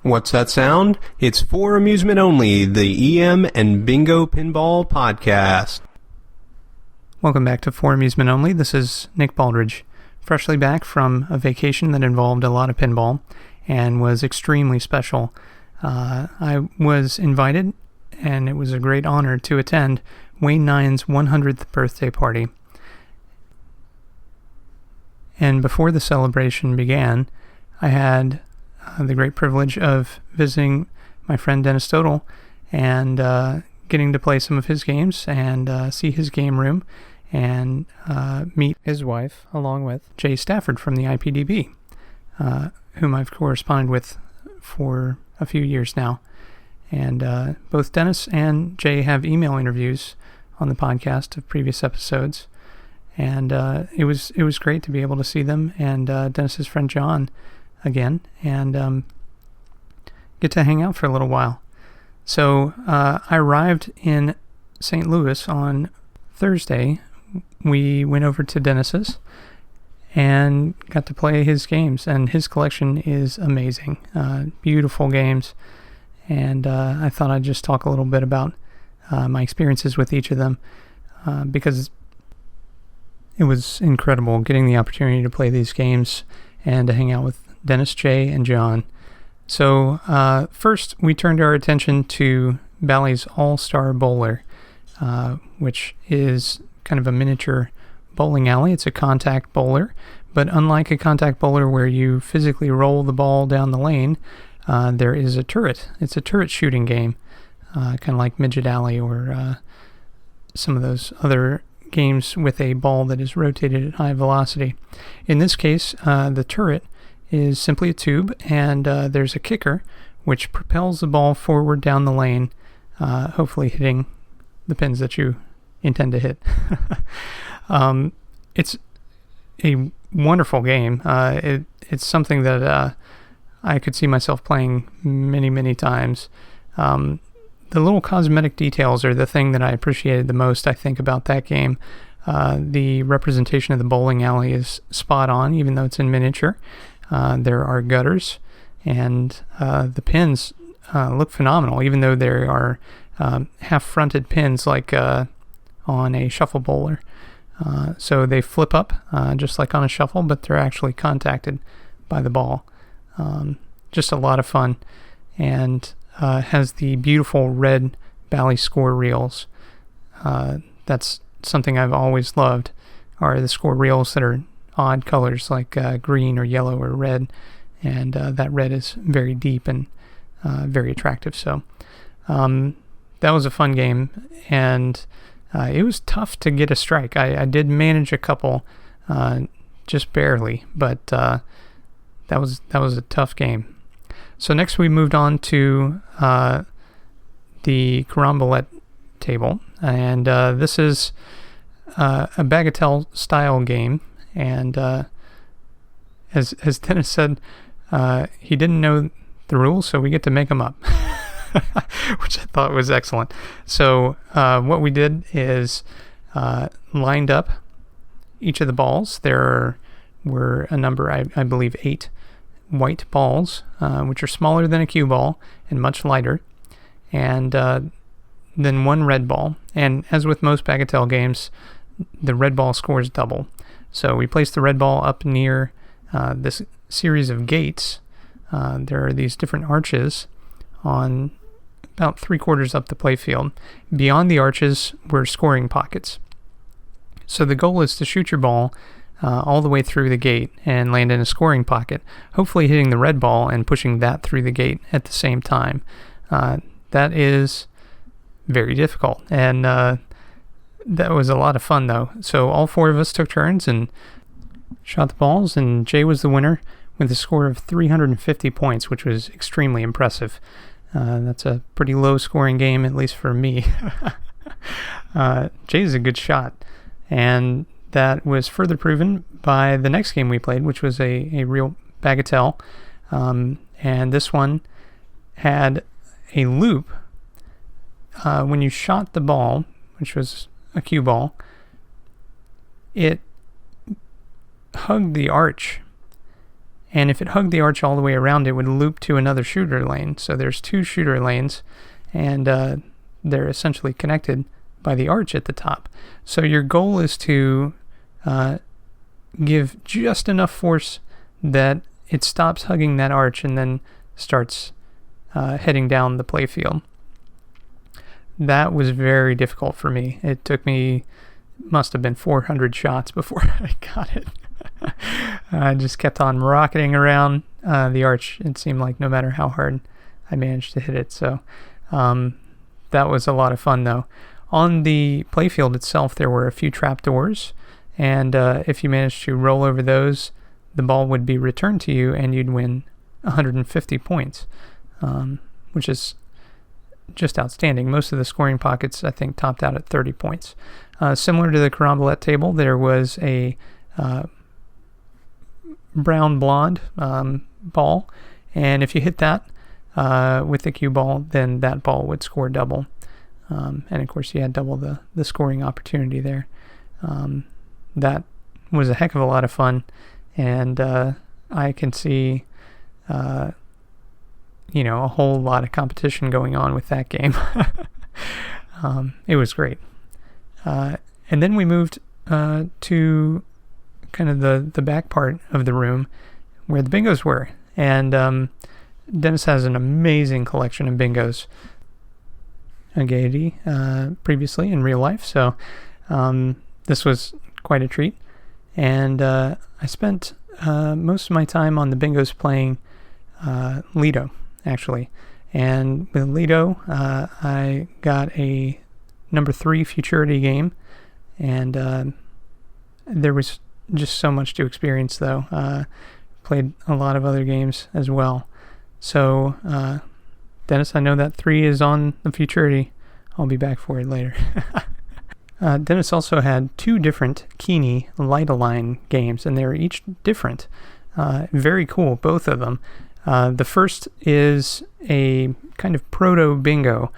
What's that sound? It's For Amusement Only, the EM and Bingo Pinball Podcast. Welcome back to For Amusement Only. This is Nick Baldridge, freshly back from a vacation that involved a lot of pinball and was extremely special. I was invited, and it was a great honor to attend Wayne Neyens' 100th birthday party. And before the celebration began, I had the great privilege of visiting my friend Dennis Dodel and getting to play some of his games and see his game room and meet his wife, along with Jay Stafford from the IPDB, whom I've corresponded with for a few years now. And both Dennis and Jay have email interviews on the podcast of previous episodes. And it was great to be able to see them and Dennis's friend John again and get to hang out for a little while. So I arrived in St. Louis on Thursday. We went over to Dennis's and got to play his games, and his collection is amazing. Beautiful games, and I thought I'd just talk a little bit about my experiences with each of them because it was incredible getting the opportunity to play these games and to hang out with Dennis, Jay, and John. So first, we turned our attention to Bally's All-Star Bowler, which is kind of a miniature bowling alley. It's a contact bowler, but unlike a contact bowler where you physically roll the ball down the lane, there is a turret. It's a turret shooting game, kind of like Midget Alley or some of those other games with a ball that is rotated at high velocity. In this case, the turret is simply a tube, and there's a kicker which propels the ball forward down the lane, hopefully hitting the pins that you intend to hit. It's a wonderful game. It's something that I could see myself playing many, many times. The little cosmetic details are the thing that I appreciated the most, I think, about that game. The representation of the bowling alley is spot on, even though it's in miniature. There are gutters, and the pins look phenomenal, even though there are half-fronted pins like on a shuffle bowler. So they flip up just like on a shuffle, but they're actually contacted by the ball. Just a lot of fun, and has the beautiful red Bally score reels. That's something I've always loved, are the score reels that are odd colors like green or yellow or red, and that red is very deep and very attractive. So that was a fun game, and it was tough to get a strike. I did manage a couple, just barely, but that was a tough game. So next we moved on to the carambolette table, and this is a bagatelle style game. And as Dennis said, he didn't know the rules, so we get to make them up, which I thought was excellent. So what we did is lined up each of the balls. There were a number, I believe 8 white balls, which are smaller than a cue ball and much lighter, and then 1 red ball. And as with most bagatelle games, the red ball scores double. So we placed the red ball up near this series of gates. There are these different arches on about 3/4 up the playfield. Beyond the arches were scoring pockets. So the goal is to shoot your ball all the way through the gate and land in a scoring pocket, hopefully hitting the red ball and pushing that through the gate at the same time. That is very difficult, and that was a lot of fun, though. So all 4 of us took turns and shot the balls, and Jay was the winner with a score of 350 points, which was extremely impressive. That's a pretty low scoring game, at least for me. Jay's a good shot, and that was further proven by the next game we played, which was a real bagatelle. And this one had a loop. When you shot the ball, which was a cue ball, it hugged the arch And if it hugged the arch all the way around, it would loop to another shooter lane. So there's 2 shooter lanes, and they're essentially connected by the arch at the top. So your goal is to give just enough force that it stops hugging that arch and then starts heading down the playfield. That was very difficult for me. It took me, must have been 400 shots before I got it. I just kept on rocketing around the arch. It seemed like no matter how hard I managed to hit it. So that was a lot of fun, though. On the playfield itself, there were a few trapdoors, and if you managed to roll over those, the ball would be returned to you, and you'd win 150 points, which is just outstanding. Most of the scoring pockets, I think, topped out at 30 points. Similar to the carambolette table, there was a brown-blonde ball, and if you hit that with the cue ball, then that ball would score double. And of course, you had double the scoring opportunity there. That was a heck of a lot of fun, and I can see a whole lot of competition going on with that game. It was great. And then we moved to kind of the back part of the room where the bingos were. And Dennis has an amazing collection of bingos. Gaiety previously in real life, so this was quite a treat. And I spent most of my time on the bingos playing Lido, actually. And with Lido, I got a number 3 futurity game, and there was just so much to experience, though. Played a lot of other games as well. So Dennis, I know that 3 is on the futurity. I'll be back for it later. Dennis also had 2 different Keeney Light-A-Line games, and they're each different. Very cool, both of them. The first is a kind of proto-bingo.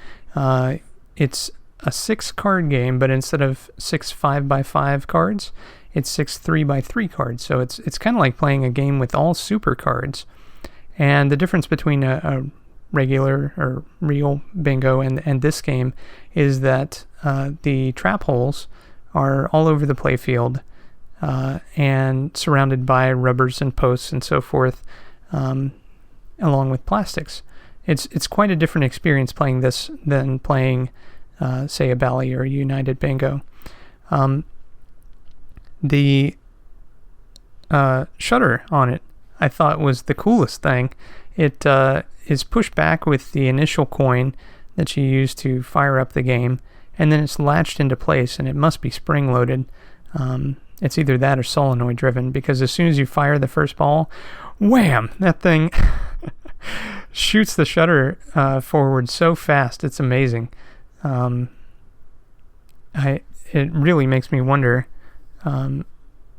It's a 6-card game, but instead of 6 5x5 cards, it's 6 3x3 cards. So it's kind of like playing a game with all super cards. And the difference between a regular or real bingo and this game is that the trap holes are all over the playfield and surrounded by rubbers and posts and so forth, along with plastics. It's quite a different experience playing this than playing, say, a Bally or a United Bingo. The shutter on it, I thought, was the coolest thing. It is pushed back with the initial coin that you use to fire up the game, and then it's latched into place, and it must be spring-loaded. It's either that or solenoid-driven, because as soon as you fire the first ball, wham! That thing shoots the shutter forward so fast. It's amazing. It really makes me wonder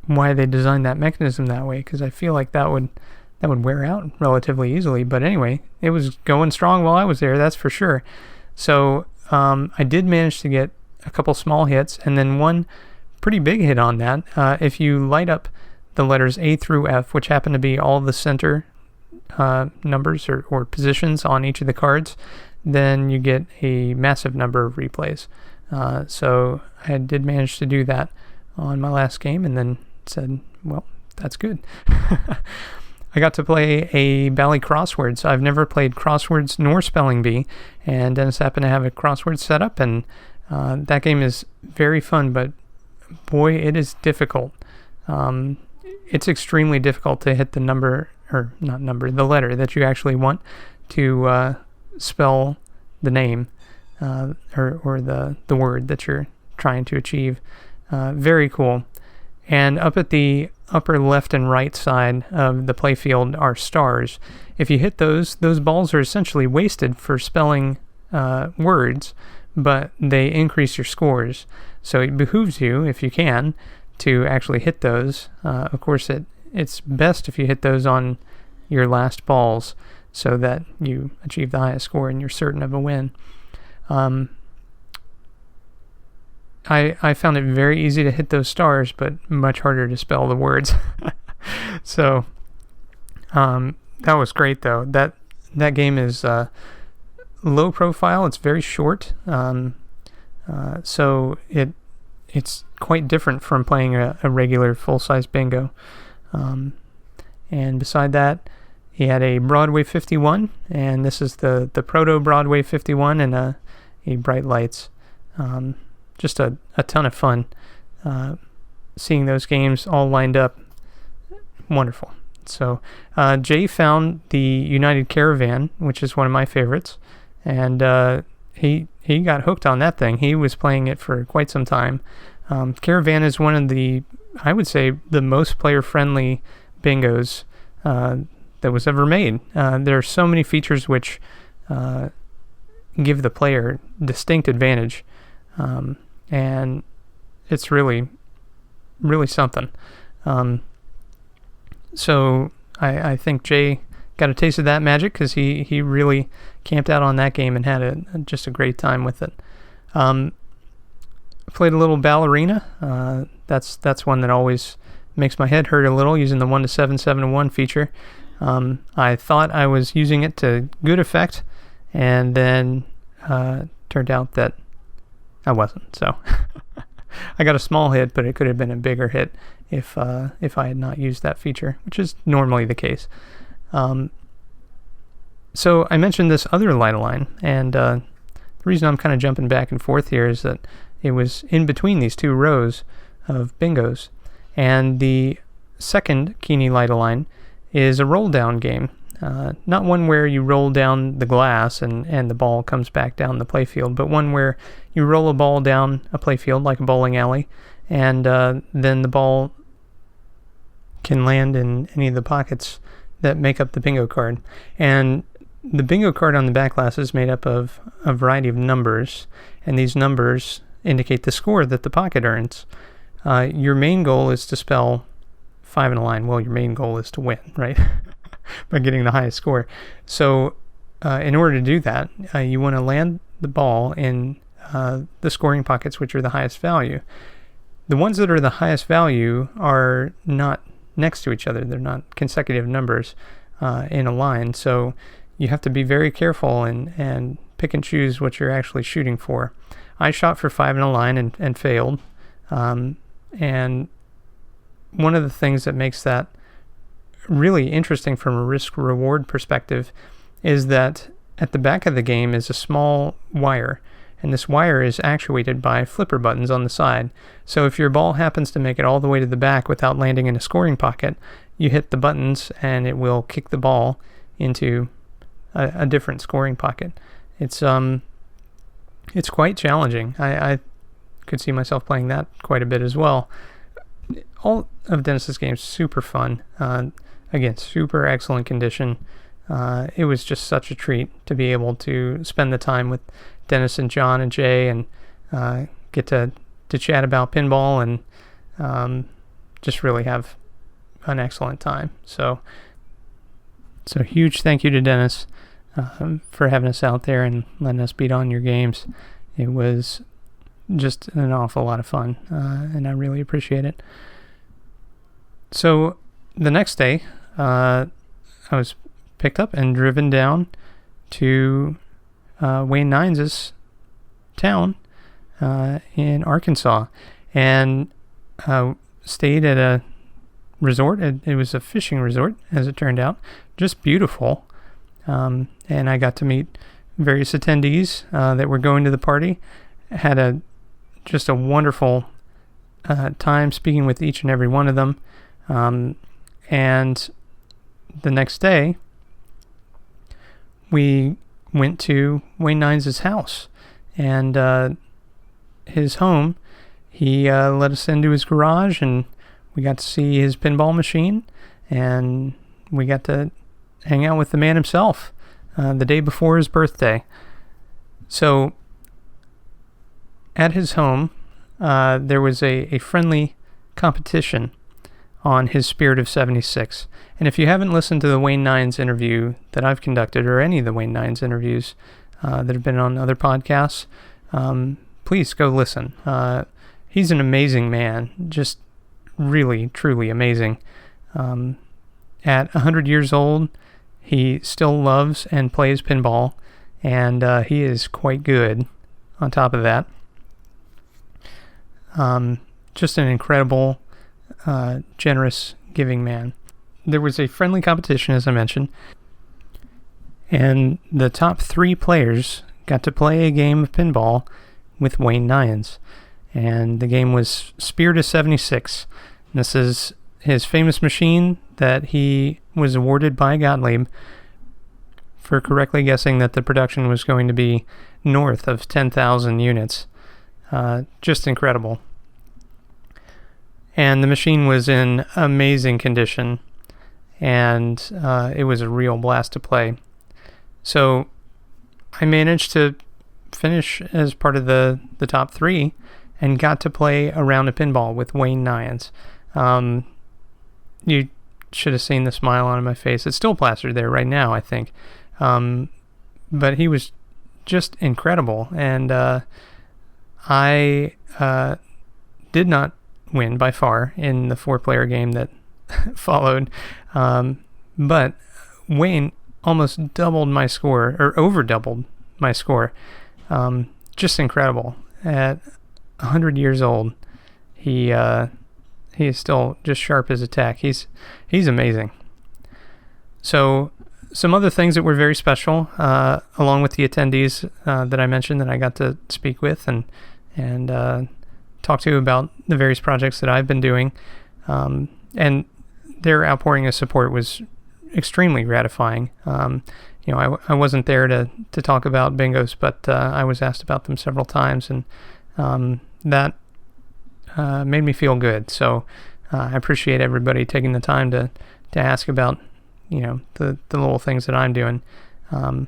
why they designed that mechanism that way, because I feel like that would wear out relatively easily. But anyway, it was going strong while I was there, that's for sure. So I did manage to get a couple small hits, and then one pretty big hit on that. If you light up the letters A through F, which happen to be all the center numbers or positions on each of the cards, then you get a massive number of replays. So I did manage to do that on my last game, and then said, well, that's good. I got to play a Bally crossword, so I've never played crosswords nor spelling bee, and Dennis happened to have a crossword set up, and that game is very fun, but boy, it is difficult. It's extremely difficult to hit the the letter that you actually want to spell the name or the word that you're trying to achieve. Very cool. And up at the upper left and right side of the playfield are stars. If you hit those balls are essentially wasted for spelling words, but they increase your scores. So it behooves you, if you can, to actually hit those. Of course, it's best if you hit those on your last balls so that you achieve the highest score and you're certain of a win. I found it very easy to hit those stars, but much harder to spell the words. So That was great, though. That game is low profile. It's very short, so it's quite different from playing a regular full-size bingo. And beside that, he had a Broadway 51, and this is the proto Broadway 51 and a bright lights. Just a ton of fun. Seeing those games all lined up, wonderful. So Jay found the United Caravan, which is one of my favorites, and he got hooked on that thing. He was playing it for quite some time. Caravan is one of the, I would say, the most player-friendly bingos that was ever made. There are so many features which give the player distinct advantage, and it's really, really something. So I think Jay got a taste of that magic because he really camped out on that game and had just a great time with it. Played a little ballerina. That's one that always makes my head hurt a little, using the 1 to 7, 7 to 1 feature. I thought I was using it to good effect, and then turned out that I wasn't. So I got a small hit, but it could have been a bigger hit if I had not used that feature, which is normally the case. So I mentioned this other light line, and the reason I'm kind of jumping back and forth here is that it was in between these two rows of bingos, and the second Keeney Light-A-Line is a roll-down game. Not one where you roll down the glass and the ball comes back down the playfield, but one where you roll a ball down a playfield like a bowling alley, and then the ball can land in any of the pockets that make up the bingo card. And the bingo card on the back glass is made up of a variety of numbers, and these numbers indicate the score that the pocket earns. Your main goal is to spell 5 in a line. Well, your main goal is to win, right? By getting the highest score. So in order to do that, you want to land the ball in the scoring pockets, which are the highest value. The ones that are the highest value are not next to each other. They're not consecutive numbers in a line. So you have to be very careful and pick and choose what you're actually shooting for. I shot for 5 in a line and failed. And one of the things that makes that really interesting from a risk-reward perspective is that at the back of the game is a small wire, and this wire is actuated by flipper buttons on the side. So if your ball happens to make it all the way to the back without landing in a scoring pocket, you hit the buttons and it will kick the ball into a different scoring pocket. It's quite challenging. I could see myself playing that quite a bit as well. All of Dennis's games super fun. Again, super excellent condition. It was just such a treat to be able to spend the time with Dennis and John and Jay and get to chat about pinball and just really have an excellent time. So huge thank you to Dennis for having us out there and letting us beat on your games. It was just an awful lot of fun, and I really appreciate it. So the next day, I was picked up and driven down to Wayne Neyens' town in Arkansas, and stayed at a resort. It was a fishing resort, as it turned out, just beautiful. And I got to meet various attendees that were going to the party. Had just a wonderful time speaking with each and every one of them. And the next day, we went to Wayne Neyens' house, and his home. He let us into his garage, and we got to see his pinball machine, and we got to hang out with the man himself the day before his birthday. So at his home, there was a friendly competition on his Spirit of 76. And if you haven't listened to the Wayne Neyens interview that I've conducted, or any of the Wayne Neyens interviews that have been on other podcasts, please go listen. He's an amazing man, just really, truly amazing. at 100 years old, he still loves and plays pinball, and he is quite good on top of that. Just an incredible, generous, giving man. There was a friendly competition, as I mentioned, and the top 3 players got to play a game of pinball with Wayne Neyens. And the game was Spirit of 76. This is his famous machine that he was awarded by Gottlieb for correctly guessing that the production was going to be north of 10,000 units. Just incredible. And the machine was in amazing condition, and it was a real blast to play. So I managed to finish as part of the top 3 and got to play a round of pinball with Wayne Neyens. You should have seen the smile on my face. It's still plastered there right now, I think. But he was just incredible, and I did not win by far in the 4-player game that followed, but Wayne almost doubled my score, or over doubled my score. Just incredible. At 100 years old, he is still just sharp as a tack. He's amazing. So some other things that were very special, along with the attendees that I mentioned that I got to speak with and talk to about the various projects that I've been doing, and their outpouring of support was extremely gratifying. I wasn't there to talk about bingos, but I was asked about them several times, and that made me feel good. So I appreciate everybody taking the time to ask about the little things that I'm doing. But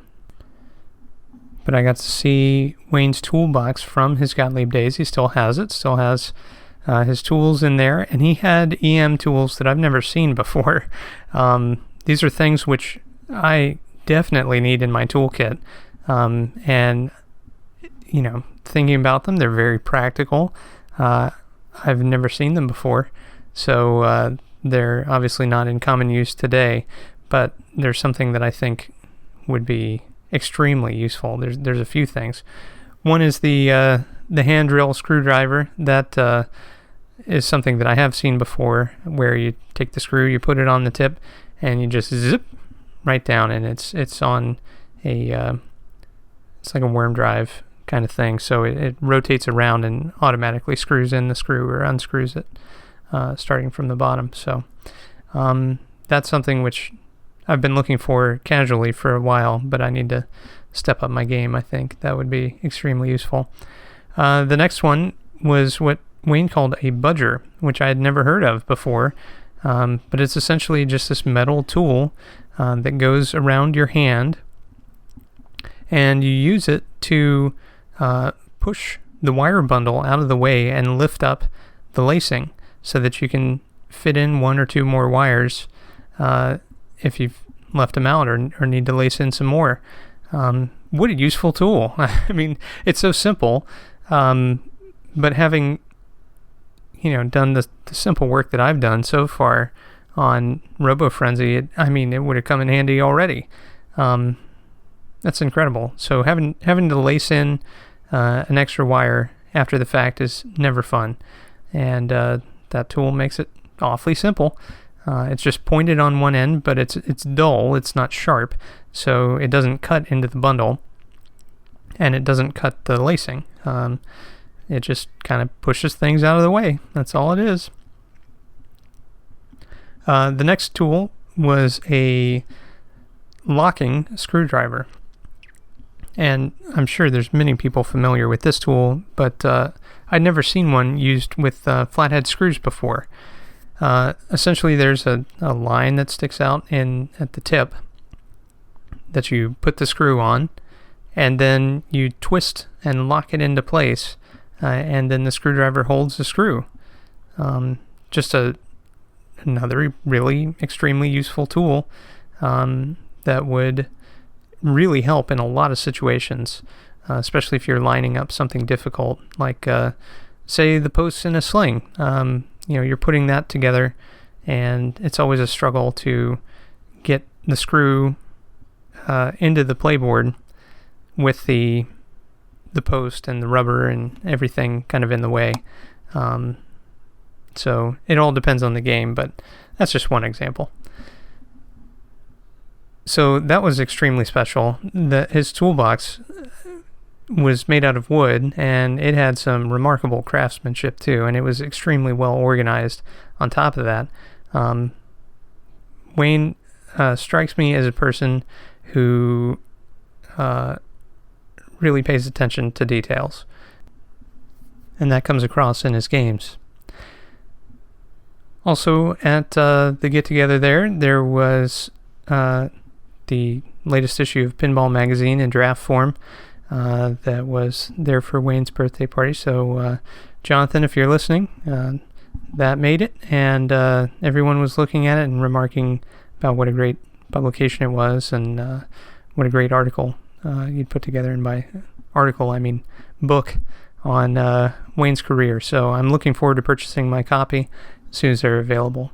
I got to see Wayne's toolbox from his Gottlieb days. He still has it, still has his tools in there, and he had EM tools that I've never seen before. These are things which I definitely need in my toolkit, and thinking about them, they're very practical. I've never seen them before, so they're obviously not in common use today, but there's something that I think would be extremely useful. There's a few things. One is the hand drill screwdriver. That is something that I have seen before, where you take the screw, you put it on the tip, and you just zip right down, and it's on a it's like a worm drive kind of thing. So it rotates around and automatically screws in the screw or unscrews it, starting from the bottom. So that's something which I've been looking for casually for a while, but I need to step up my game. I think that would be extremely useful. The next one was what Wayne called a budger, which I had never heard of before, but it's essentially just this metal tool that goes around your hand, and you use it to push the wire bundle out of the way and lift up the lacing so that you can fit in 1 or 2 more wires if you've left them out or need to lace in some more. What a useful tool. I mean, it's so simple, but having done the simple work that I've done so far on RoboFrenzy, it would have come in handy already. That's incredible. So having to lace in an extra wire after the fact is never fun, and that tool makes it awfully simple. It's just pointed on one end, but it's dull. It's not sharp, so it doesn't cut into the bundle, and it doesn't cut the lacing. It just kind of pushes things out of the way. That's all it is. The next tool was a locking screwdriver, and I'm sure there's many people familiar with this tool, but I'd never seen one used with flathead screws before. Essentially, there's a line that sticks out at the tip that you put the screw on, and then you twist and lock it into place, and then the screwdriver holds the screw. Just another really extremely useful tool that would really help in a lot of situations, especially if you're lining up something difficult, like say the posts in a sling. You're putting that together, and it's always a struggle to get the screw into the playboard with the post and the rubber and everything kind of in the way. So it all depends on the game, but that's just one example. So that was extremely special. His toolbox was made out of wood, and it had some remarkable craftsmanship too, and it was extremely well organized. On top of that, Wayne strikes me as a person who really pays attention to details, and that comes across in his games. Also, at the get-together there was the latest issue of Pinball Magazine in draft form that was there for Wayne's birthday party. So, Jonathan, if you're listening, that made it, and everyone was looking at it and remarking about what a great publication it was, and what a great article you'd put together. And by article, I mean book on Wayne's career. So I'm looking forward to purchasing my copy as soon as they're available.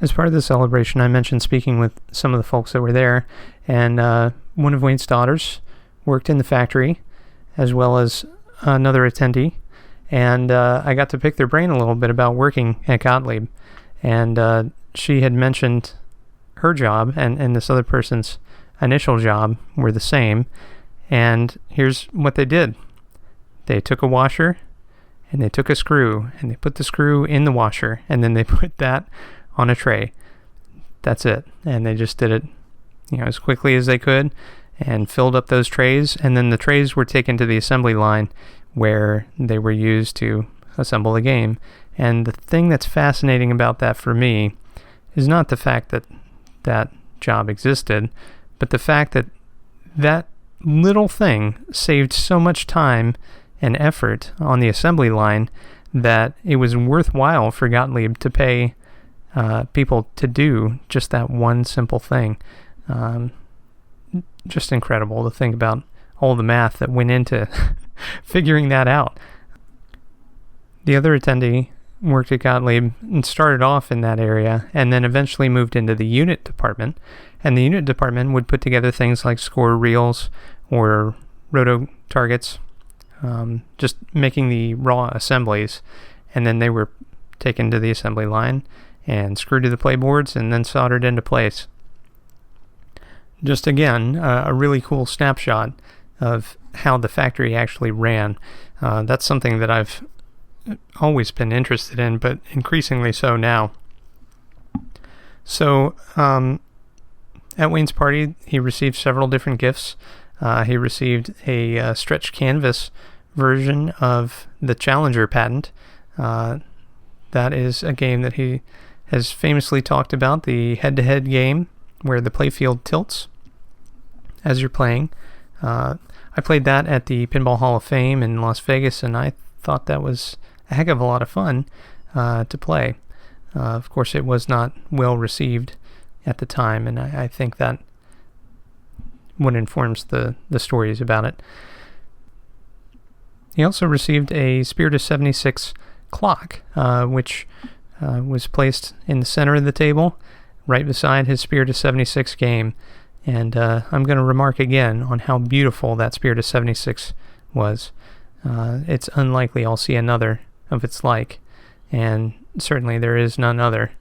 As part of the celebration, I mentioned speaking with some of the folks that were there, and one of Wayne's daughters worked in the factory, as well as another attendee, and I got to pick their brain a little bit about working at Gottlieb, and she had mentioned her job and this other person's initial job were the same, and here's what they did. They took a washer, and they took a screw, and they put the screw in the washer, and then they put that on a tray. That's it. And they just did it, as quickly as they could, and filled up those trays, and then the trays were taken to the assembly line where they were used to assemble the game. And the thing that's fascinating about that for me is not the fact that that job existed, but the fact that that little thing saved so much time and effort on the assembly line that it was worthwhile for Gottlieb to pay people to do just that one simple thing. Just incredible to think about all the math that went into figuring that out. The other attendee worked at Gottlieb and started off in that area, and then eventually moved into the unit department. And the unit department would put together things like score reels or roto targets, just making the raw assemblies, and then they were taken to the assembly line and screwed to the playboards and then soldered into place. Just again, a really cool snapshot of how the factory actually ran. That's something that I've always been interested in, but increasingly so now. So, at Wayne's party, he received several different gifts. He received a stretch canvas version of the Challenger patent. That is a game that he has famously talked about, the head-to-head game where the playfield tilts as you're playing. I played that at the Pinball Hall of Fame in Las Vegas, and I thought that was a heck of a lot of fun to play. Of course, it was not well received at the time, and I think that what informs the stories about it. He also received a Spirit of 76 clock, which was placed in the center of the table, right beside his Spirit of 76 game. And I'm going to remark again on how beautiful that Spirit of 76 was. It's unlikely I'll see another of its like, and certainly there is none other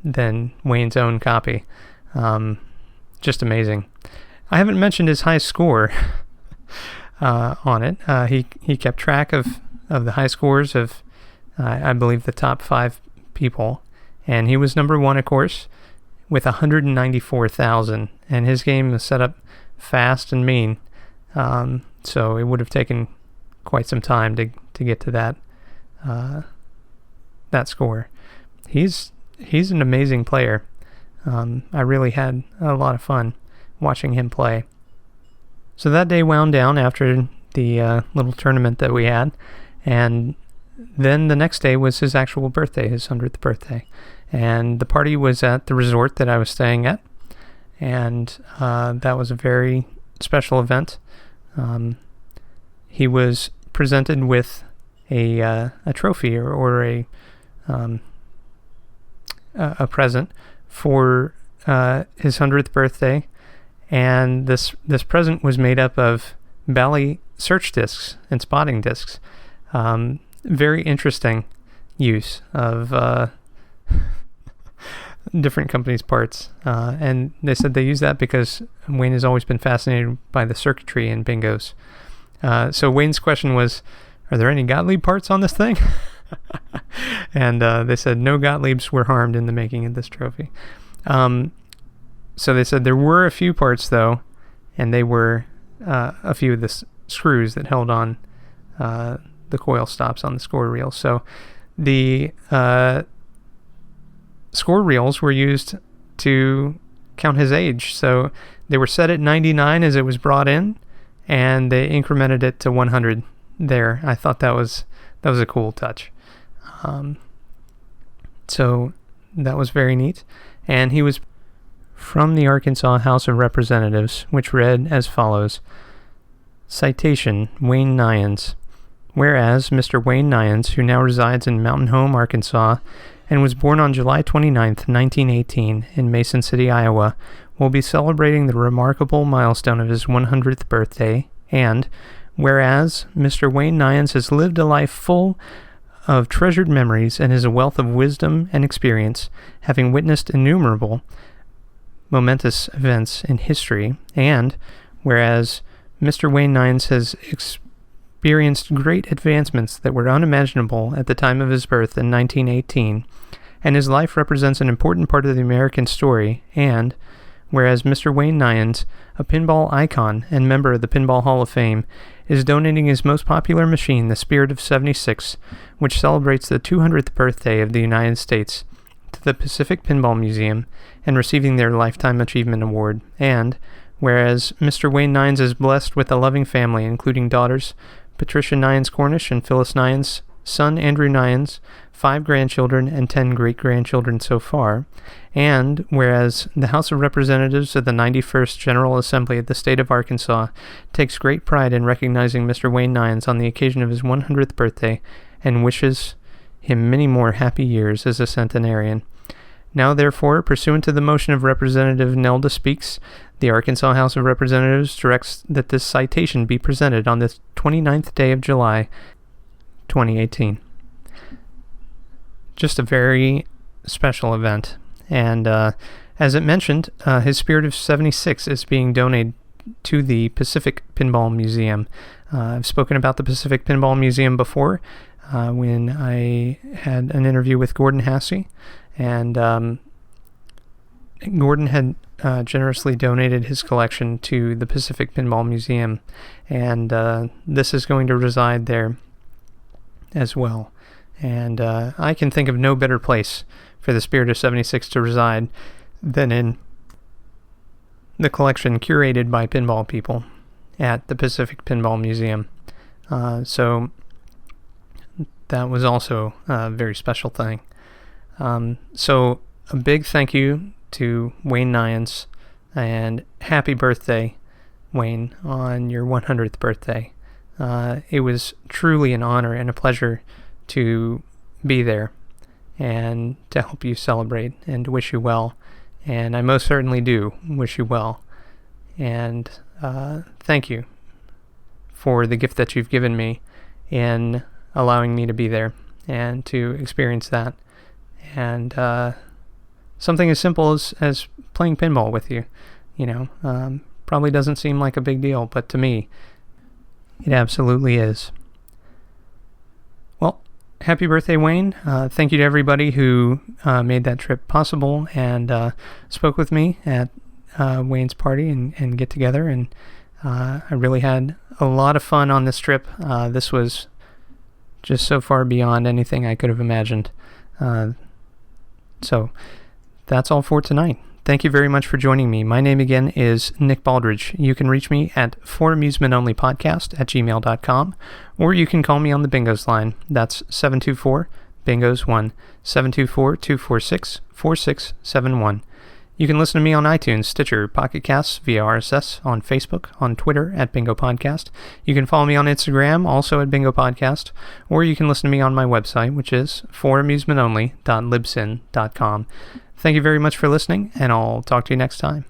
than Wayne's own copy. Just amazing. I haven't mentioned his high score on it. He kept track of the high scores of, I believe, the top 5 people, and he was number 1, of course, with 194,000, and his game was set up fast and mean, so it would have taken quite some time to get to that score. He's an amazing player. I really had a lot of fun watching him play. So that day wound down after the little tournament that we had, and then the next day was his actual birthday, his 100th birthday. And the party was at the resort that I was staying at, and that was a very special event. He was presented with a trophy or a present for his 100th birthday, and this present was made up of Bally search discs and spotting discs. Very interesting use of different companies' parts, and they said they use that because Wayne has always been fascinated by the circuitry in bingos. So Wayne's question was, are there any Gottlieb parts on this thing? And they said no Gottliebs were harmed in the making of this trophy. So they said there were a few parts, though, and they were a few of the screws that held on the coil stops on the score reel. So the score reels were used to count his age. So they were set at 99 as it was brought in, and they incremented it to 100 there. I thought that was a cool touch. So that was very neat. And he was from the Arkansas House of Representatives, which read as follows: Citation, Wayne Neyens. Whereas Mr. Wayne Neyens, who now resides in Mountain Home, Arkansas, and was born on July 29th, 1918, in Mason City, Iowa, will be celebrating the remarkable milestone of his 100th birthday, and whereas Mr. Wayne Neyens has lived a life full of treasured memories and is a wealth of wisdom and experience, having witnessed innumerable momentous events in history, and whereas Mr. Wayne Neyens has experienced great advancements that were unimaginable at the time of his birth in 1918, and his life represents an important part of the American story, and whereas Mr. Wayne Neyens, a pinball icon and member of the Pinball Hall of Fame, is donating his most popular machine, the Spirit of 76, which celebrates the 200th birthday of the United States, to the Pacific Pinball Museum and receiving their Lifetime Achievement Award, and whereas Mr. Wayne Neyens is blessed with a loving family, including daughters Patricia Neyens Cornish and Phyllis Neyens, son Andrew Neyens, 5 grandchildren, and 10 great-grandchildren so far, and whereas the House of Representatives of the 91st General Assembly of the State of Arkansas takes great pride in recognizing Mr. Wayne Neyens on the occasion of his 100th birthday and wishes him many more happy years as a centenarian. Now, therefore, pursuant to the motion of Representative Nelda Speaks, the Arkansas House of Representatives directs that this citation be presented on the 29th day of July, 2018. Just a very special event. And as it mentioned, his Spirit of 76 is being donated to the Pacific Pinball Museum. I've spoken about the Pacific Pinball Museum before when I had an interview with Gordon Hassey, and Gordon had generously donated his collection to the Pacific Pinball Museum, and this is going to reside there as well. And I can think of no better place for the Spirit of 76 to reside than in the collection curated by pinball people at the Pacific Pinball Museum. So that was also a very special thing. So a big thank you to Wayne Neyens, and happy birthday, Wayne, on your 100th birthday. It was truly an honor and a pleasure to be there and to help you celebrate and to wish you well. And I most certainly do wish you well. And thank you for the gift that you've given me in allowing me to be there and to experience that. And something as simple as playing pinball with you, probably doesn't seem like a big deal, but to me, it absolutely is. Well, happy birthday, Wayne. Thank you to everybody who made that trip possible and spoke with me at Wayne's party and get together. And I really had a lot of fun on this trip. This was just so far beyond anything I could have imagined. So that's all for tonight. Thank you very much for joining me. My name again is Nick Baldridge. You can reach me at foramusementonlypodcast@gmail.com, or you can call me on the Bingos line. That's 724-BINGOS1, 724-246-4671. You can listen to me on iTunes, Stitcher, Pocket Casts, via RSS, on Facebook, on Twitter at Bingo Podcast. You can follow me on Instagram, also at Bingo Podcast, or you can listen to me on my website, which is foramusementonly.libsyn.com. Thank you very much for listening, and I'll talk to you next time.